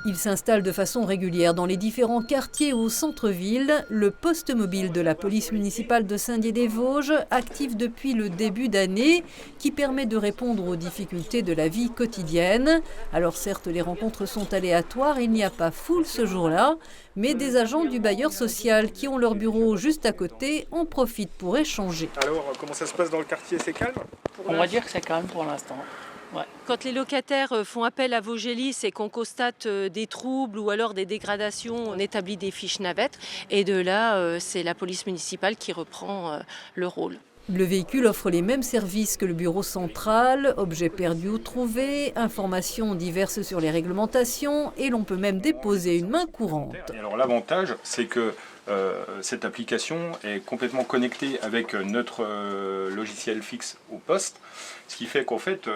Il s'installe de façon régulière dans les différents quartiers au centre-ville. Le poste mobile de la police municipale de Saint-Dié-des-Vosges, actif depuis le début d'année, qui permet de répondre aux difficultés de la vie quotidienne. Alors certes, les rencontres sont aléatoires, il n'y a pas foule ce jour-là, mais des agents du bailleur social qui ont leur bureau juste à côté en profitent pour échanger. Alors, comment ça se passe dans le quartier? C'est calme? On va dire que c'est calme pour l'instant. Ouais. Quand les locataires font appel à Vosgelis et qu'on constate des troubles ou alors des dégradations, on établit des fiches navettes. Et de là, c'est la police municipale qui reprend le rôle. Le véhicule offre les mêmes services que le bureau central, objets perdus ou trouvés, informations diverses sur les réglementations et l'on peut même déposer une main courante. Et alors l'avantage, c'est que cette application est complètement connectée avec notre logiciel fixe au poste, ce qui fait qu'en fait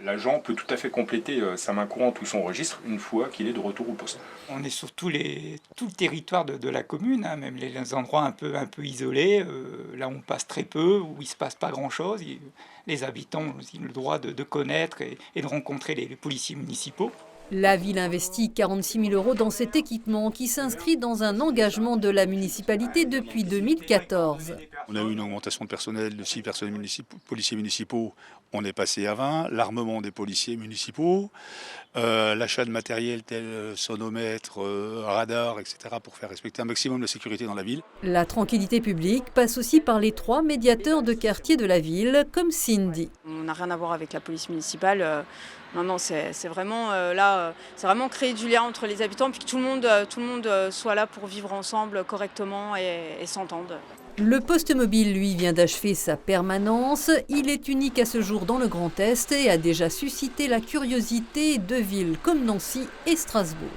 l'agent peut tout à fait compléter sa main courante ou son registre une fois qu'il est de retour au poste. On est sur tout le territoire de la commune, hein, même les endroits un peu isolés, là où on passe très peu, où il ne se passe pas grand-chose. Les habitants ont aussi le droit de connaître et de rencontrer les policiers municipaux. La ville investit 46 000 € dans cet équipement qui s'inscrit dans un engagement de la municipalité depuis 2014. On a eu une augmentation de personnel de 6 policiers municipaux, on est passé à 20, l'armement des policiers municipaux, l'achat de matériel tel sonomètre, radar, etc. pour faire respecter un maximum de sécurité dans la ville. La tranquillité publique passe aussi par les 3 médiateurs de quartier de la ville, comme Cindy. On n'a rien à voir avec la police municipale. Non, c'est vraiment là, c'est vraiment créer du lien entre les habitants, puis que tout le monde soit là pour vivre ensemble correctement et s'entendre. Le poste mobile, lui, vient d'achever sa permanence. Il est unique à ce jour dans le Grand Est et a déjà suscité la curiosité de villes comme Nancy et Strasbourg.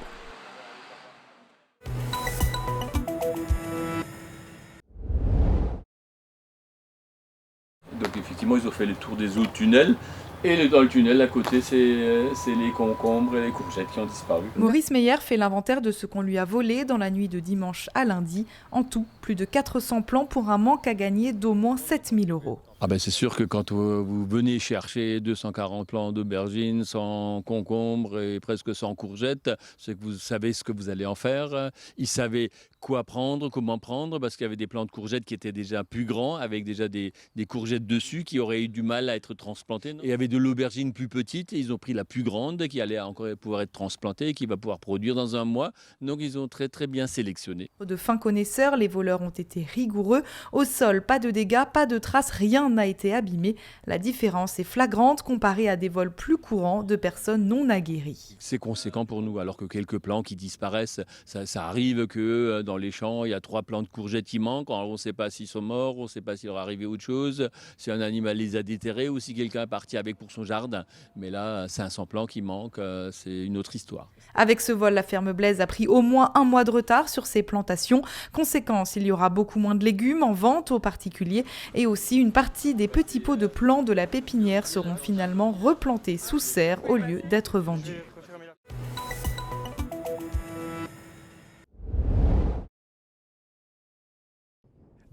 Donc effectivement, ils ont fait le tour des autres tunnels. Et dans le tunnel, à côté, c'est les concombres et les courgettes qui ont disparu. Maurice Meyer fait l'inventaire de ce qu'on lui a volé dans la nuit de dimanche à lundi. En tout, plus de 400 plants pour un manque à gagner d'au moins 7 000 €. Ah ben c'est sûr que quand vous venez chercher 240 plants d'aubergines, 100 concombres et presque 100 courgettes, c'est que vous savez ce que vous allez en faire. Ils savaient quoi prendre, comment prendre, parce qu'il y avait des plants de courgettes qui étaient déjà plus grands, avec déjà des courgettes dessus qui auraient eu du mal à être transplantées. Et il y avait de l'aubergine plus petite, et ils ont pris la plus grande qui allait encore pouvoir être transplantée, qui va pouvoir produire dans un mois. Donc ils ont très très bien sélectionné. De fins connaisseurs, les voleurs ont été rigoureux. Au sol, pas de dégâts, pas de traces, rien n'a été abîmé. La différence est flagrante comparée à des vols plus courants de personnes non aguerries. C'est conséquent pour nous, alors que quelques plants qui disparaissent, ça arrive que dans les champs, il y a 3 plants de courgettes qui manquent. Alors, on ne sait pas s'ils sont morts, on ne sait pas s'il leur est arrivé autre chose, si un animal les a déterrés ou si quelqu'un est parti avec pour son jardin. Mais là, 500 plants qui manquent, c'est une autre histoire. Avec ce vol, la ferme Blaise a pris au moins 1 mois de retard sur ses plantations. Conséquence, il y aura beaucoup moins de légumes en vente aux particuliers et aussi une partie des petits pots de plants de la pépinière seront finalement replantés sous serre au lieu d'être vendus.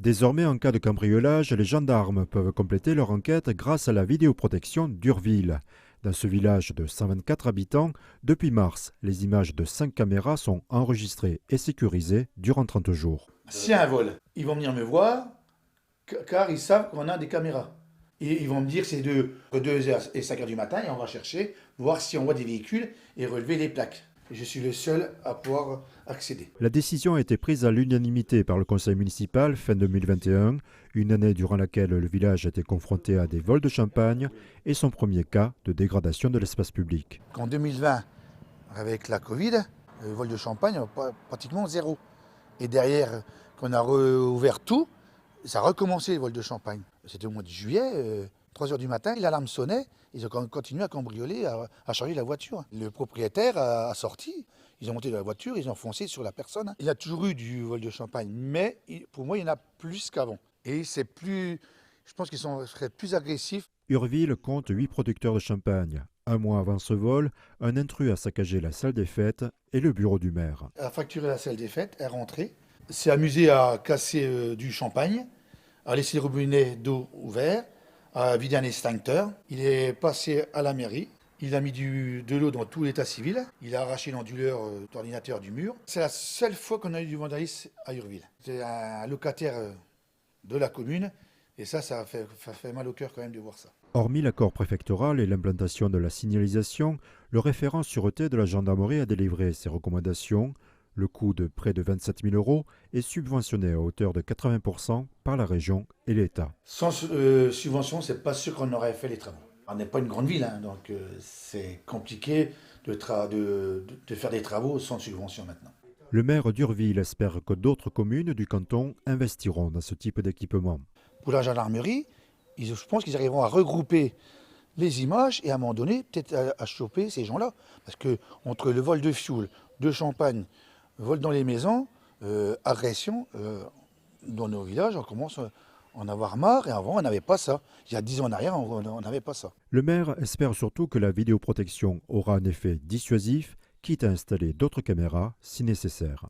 Désormais, en cas de cambriolage, les gendarmes peuvent compléter leur enquête grâce à la vidéoprotection d'Urville. Dans ce village de 124 habitants, depuis mars, les images de 5 caméras sont enregistrées et sécurisées durant 30 jours. S'il y a un vol, ils vont venir me voir car ils savent qu'on a des caméras. Et ils vont me dire que c'est de 2h et 5h du matin et on va chercher, voir si on voit des véhicules et relever les plaques. Je suis le seul à pouvoir accéder. La décision a été prise à l'unanimité par le conseil municipal fin 2021, une année durant laquelle le village a été confronté à des vols de champagne et son premier cas de dégradation de l'espace public. En 2020, avec la Covid, le vol de champagne, pratiquement zéro. Et derrière, quand on a rouvert tout, ça a recommencé le vol de champagne. C'était au mois de juillet, 3h du matin, l'alarme sonnait, ils ont continué à cambrioler, à charger la voiture. Le propriétaire a sorti, ils ont monté dans la voiture, ils ont foncé sur la personne. Il y a toujours eu du vol de champagne, mais pour moi, il y en a plus qu'avant. Et c'est plus, je pense qu'ils seraient plus agressifs. Urville compte 8 producteurs de champagne. Un mois avant ce vol, un intrus a saccagé la salle des fêtes et le bureau du maire. Elle a fracturé la salle des fêtes, elle est rentrée, s'est amusé à casser du champagne, à laisser le robinet d'eau ouvert, à vider un extincteur. Il est passé à la mairie Il a mis de l'eau dans tout l'état civil. Il a arraché l'onduleur d'ordinateur du mur. C'est la seule fois qu'on a eu du vandalisme à Urville. C'est un locataire de la commune. Et ça fait mal au cœur quand même de voir ça. Hormis l'accord préfectoral et l'implantation de la signalisation, le référent sûreté de la gendarmerie a délivré ses recommandations. Le coût de près de 27 000 € est subventionné à hauteur de 80% par la région et l'État. Sans subvention, c'est pas sûr qu'on aurait fait les travaux. On n'est pas une grande ville, donc c'est compliqué de faire des travaux sans subvention maintenant. Le maire d'Urville espère que d'autres communes du canton investiront dans ce type d'équipement. Pour la gendarmerie, je pense qu'ils arriveront à regrouper les images et à un moment donné, peut-être à choper ces gens-là. Parce que entre le vol de fioul, de champagne, vol dans les maisons, agression, dans nos villages, on commence à en avoir marre. Et avant, on n'avait pas ça. Il y a 10 ans en arrière, on n'avait pas ça. Le maire espère surtout que la vidéoprotection aura un effet dissuasif, quitte à installer d'autres caméras si nécessaire.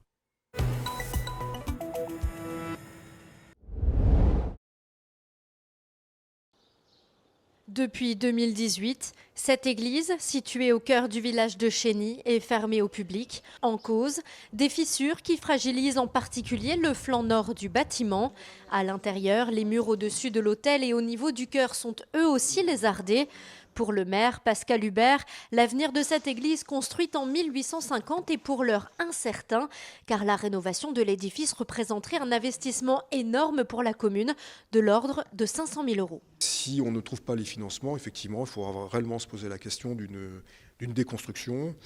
Depuis 2018, cette église, située au cœur du village de Chény, est fermée au public. En cause, des fissures qui fragilisent en particulier le flanc nord du bâtiment. À l'intérieur, les murs au-dessus de l'autel et au niveau du chœur sont eux aussi lézardés. Pour le maire, Pascal Hubert, l'avenir de cette église construite en 1850 est pour l'heure incertain, car la rénovation de l'édifice représenterait un investissement énorme pour la commune, de l'ordre de 500 000 €. Si on ne trouve pas les financements, effectivement, il faudra réellement se poser la question d'une déconstruction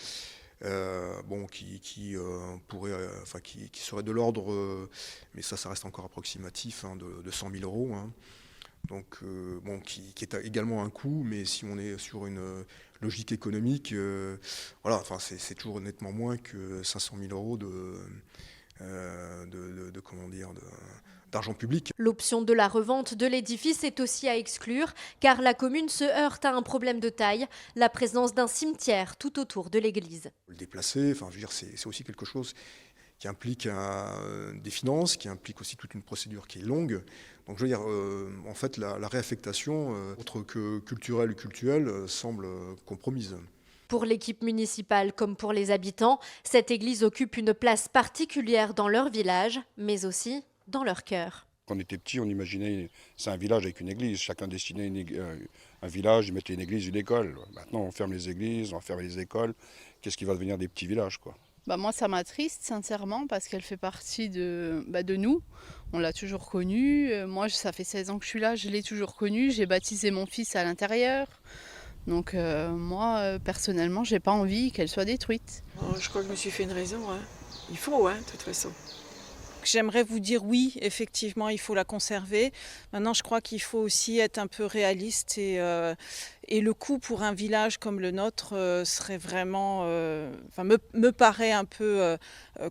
qui serait de l'ordre, mais ça reste encore approximatif, de 100 000 €. Donc, qui est également un coût, mais si on est sur une logique économique, c'est toujours nettement moins que 500 000 € d'argent public. L'option de la revente de l'édifice est aussi à exclure, car la commune se heurte à un problème de taille, la présence d'un cimetière tout autour de l'église. Le déplacer, c'est aussi quelque chose qui implique des finances, qui implique aussi toute une procédure qui est longue. Donc je veux dire, en fait, la réaffectation, autre que culturelle ou cultuelle, semble compromise. Pour l'équipe municipale comme pour les habitants, cette église occupe une place particulière dans leur village, mais aussi dans leur cœur. Quand on était petit, on imaginait, c'est un village avec une église. Chacun dessinait un village, il mettait une église, une école. Maintenant, on ferme les églises, on ferme les écoles. Qu'est-ce qui va devenir des petits villages, quoi ? Moi, ça m'attriste, sincèrement, parce qu'elle fait partie de nous. On l'a toujours connue. Moi, ça fait 16 ans que je suis là, je l'ai toujours connue. J'ai baptisé mon fils à l'intérieur. Donc, moi, personnellement, j'ai pas envie qu'elle soit détruite. Je crois que je me suis fait une raison. Il faut, de toute façon. J'aimerais vous dire oui, effectivement, il faut la conserver. Maintenant, je crois qu'il faut aussi être un peu réaliste et le coût pour un village comme le nôtre serait vraiment, me paraît un peu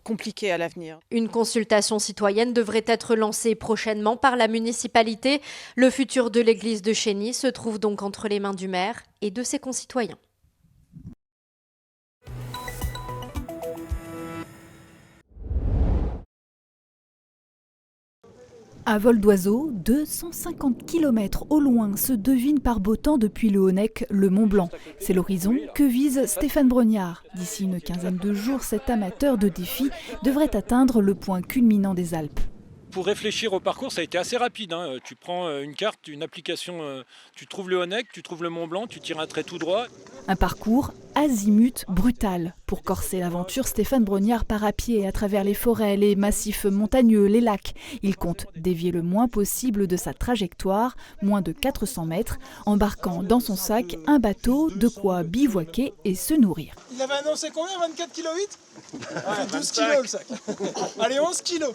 compliqué à l'avenir. Une consultation citoyenne devrait être lancée prochainement par la municipalité. Le futur de l'église de Chény se trouve donc entre les mains du maire et de ses concitoyens. À vol d'oiseau, 250 km au loin se devine par beau temps depuis le Honeck, le Mont Blanc. C'est l'horizon que vise Stéphane Brognard. D'ici une quinzaine de jours, cet amateur de défis devrait atteindre le point culminant des Alpes. Pour réfléchir au parcours, ça a été assez rapide. Tu prends une carte, une application, tu trouves le Honeck, tu trouves le Mont Blanc, tu tires un trait tout droit. Un parcours azimut brutal. Pour corser l'aventure, Stéphane Brognard part à pied à travers les forêts, les massifs montagneux, les lacs. Il compte dévier le moins possible de sa trajectoire, moins de 400 mètres, embarquant dans son sac un bateau, de quoi bivouaquer et se nourrir. Il avait annoncé combien, 24,8 kg ? Ça fait 12 kilos le sac. Allez, 11 kilos.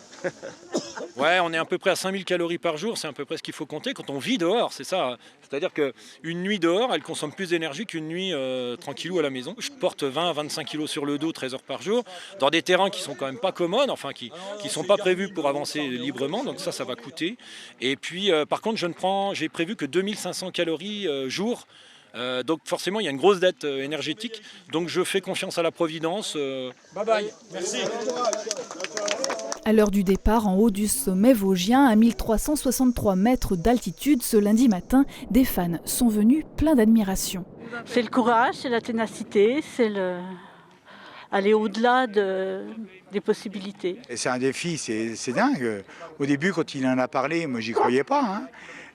Ouais, on est à peu près à 5000 calories par jour, c'est à peu près ce qu'il faut compter quand on vit dehors, c'est ça. C'est-à-dire qu'une nuit dehors, elle consomme plus d'énergie qu'une nuit tranquillou à la maison. Je porte 20 à 25 kilos sur le dos, 13 heures par jour, dans des terrains qui sont quand même pas commodes, qui sont pas prévus pour avancer librement, donc ça va coûter. Et puis, par contre, j'ai prévu que 2500 calories jour. Donc forcément, il y a une grosse dette énergétique. Donc je fais confiance à la Providence. Bye bye, merci. À l'heure du départ, en haut du sommet vosgien, à 1363 mètres d'altitude, ce lundi matin, des fans sont venus pleins d'admiration. C'est le courage, c'est la ténacité, c'est aller au-delà des possibilités. C'est un défi, c'est dingue. Au début, quand il en a parlé, moi j'y croyais pas. Hein.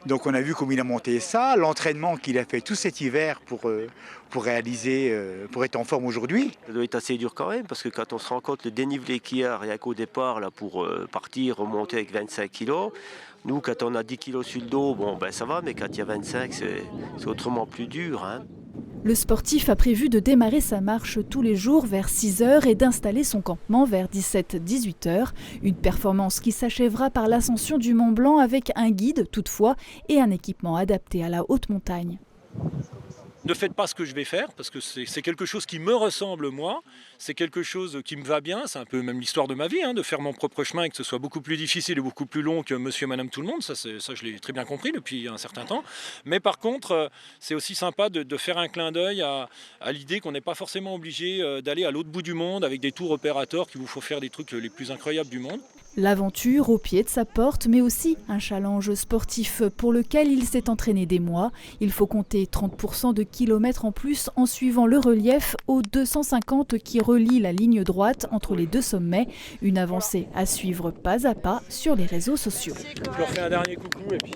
Donc on a vu comment il a monté ça, l'entraînement qu'il a fait tout cet hiver pour réaliser, pour être en forme aujourd'hui. Ça doit être assez dur quand même, parce que quand on se rend compte le dénivelé qu'il y a rien qu'au départ là, pour partir, remonter avec 25 kilos, nous quand on a 10 kilos sur le dos, bon ben ça va, mais quand il y a 25, c'est autrement plus dur. Hein. Le sportif a prévu de démarrer sa marche tous les jours vers 6 h et d'installer son campement vers 17-18 h. Une performance qui s'achèvera par l'ascension du Mont Blanc avec un guide toutefois et un équipement adapté à la haute montagne. Ne faites pas ce que je vais faire, parce que c'est quelque chose qui me ressemble moi, c'est quelque chose qui me va bien, c'est un peu même l'histoire de ma vie, hein, de faire mon propre chemin et que ce soit beaucoup plus difficile et beaucoup plus long que monsieur et madame tout le monde, ça je l'ai très bien compris depuis un certain temps. Mais par contre, c'est aussi sympa de faire un clin d'œil à l'idée qu'on n'est pas forcément obligé d'aller à l'autre bout du monde avec des tours opérateurs qui vous font faire des trucs les plus incroyables du monde. L'aventure au pied de sa porte, mais aussi un challenge sportif pour lequel il s'est entraîné des mois. Il faut compter 30% de kilomètres en plus en suivant le relief aux 250 qui relie la ligne droite entre les deux sommets. Une avancée à suivre pas à pas sur les réseaux sociaux. Je leur fais un dernier coucou et puis...